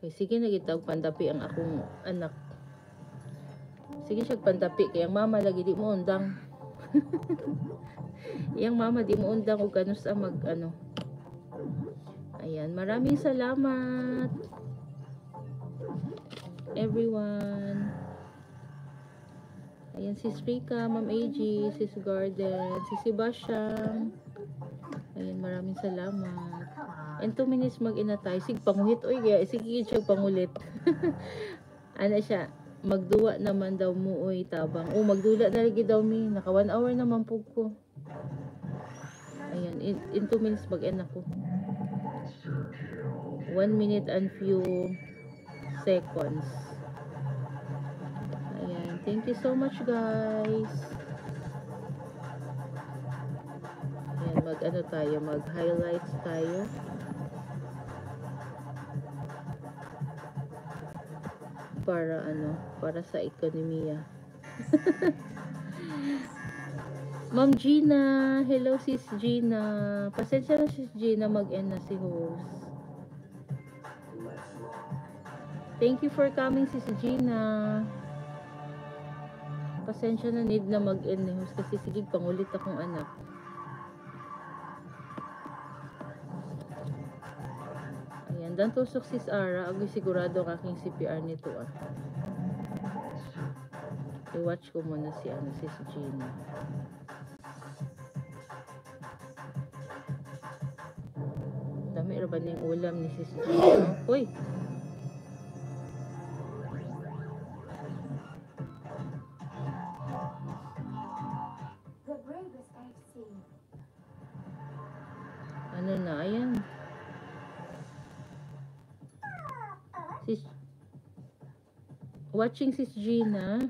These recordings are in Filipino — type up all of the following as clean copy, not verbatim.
Kay sige na gitag pandapi ang akong anak. Sige siya pandapi kay ang mama lagi di mo undang. Yang mama di mo undang og kanus mag ano. Ayan, maraming salamat everyone. Ayan, si Rika, Ma'am AG, si Garden, si Sebastian. Ayan, maraming salamat. And 2 minutes mag-ina tayo. Sige, panguhit. Uy, sige, siya pangulit. Ano siya, magduwa naman daw mo, uy, tabang. Oh, magdula na lagi daw mi. Naka 1 hour naman po ko. Ayan, in 2 minutes mag-ina ko. 1 minute and few seconds. Ayan, thank you so much, guys. Ayan, mag-ano tayo, mag-highlights tayo. Para ano, para sa ekonomiya. Ma'am Gina, hello sis Gina. Pasensya na sis Gina, mag-end na si host. Thank you for coming sis Gina. Pasensya na, need na mag-end ni host kasi sige pangulit akong anak. Ayan, dan tusok sis Ara, agoy sigurado kaking CPR nito ah. I-watch ko muna si ano, sis Gina. Dami ra ba ning ulam ni sis Gina? Uy. Ano na, ayan. Sis, watching sis Gina.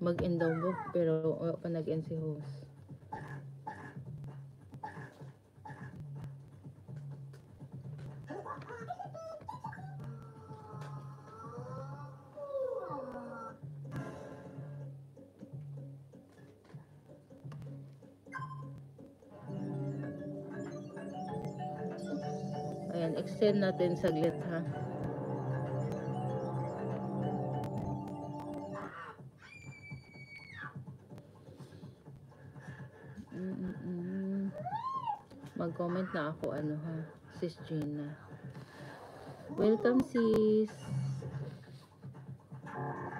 Mag-end daw mo, pero pa nag-end si host. Ayan, extend natin saglit ha. Mag-comment na ako ano ha, sis Gina. Welcome sis.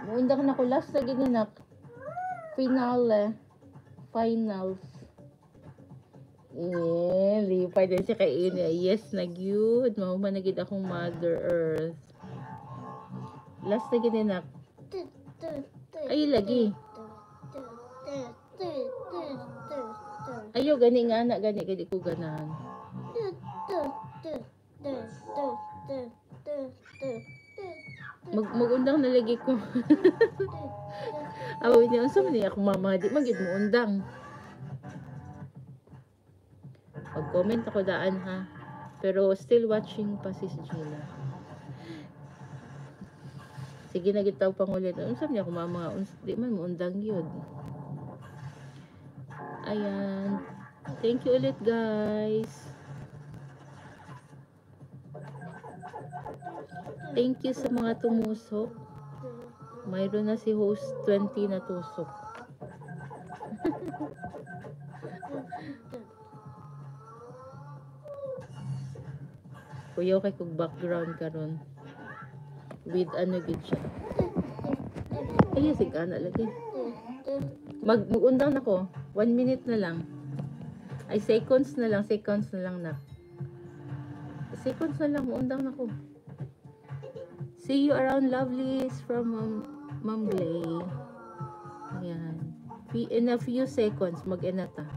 Muundak na ko last na gininak. Finals. Lipay din siya kay Ina. Yes, nagyud. Mahumanagid akong Mother Earth. Last na gininak. Ay, lagi. Ayo, gani nga anak, gani. Kaya di ko ganahan. Magundang na lagi ko. Away niya, unsa man niya akong mama. Di magid mo undang. Mag-comment ako daan ha. Pero still watching pa si Gina. Sige na gitaw pangulit. Unsa niya akong mama. Di man mo undang yun. Ayan. Thank you ulit guys. Thank you sa mga tumusok. Mayroon na si host 20 na tusok. Kuyaw kay kong background karon. With ano gid siya. Ay, sig ana lagi. Mag-undang nako. 1 minute na lang. Ay, seconds na lang na. Seconds na lang, undang nako. See you around, lovelies, from Ma'am Glay. Ayan. In a few seconds, mag-enata.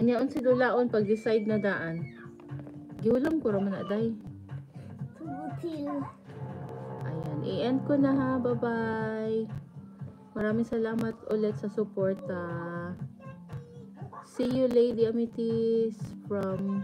Anyaon si Lulaon pag decide na daan. Giulam ko raman na day. Ayan, i-end ko na ha. Bye-bye. Maraming salamat ulit sa suporta. See you, Lady Amethyst from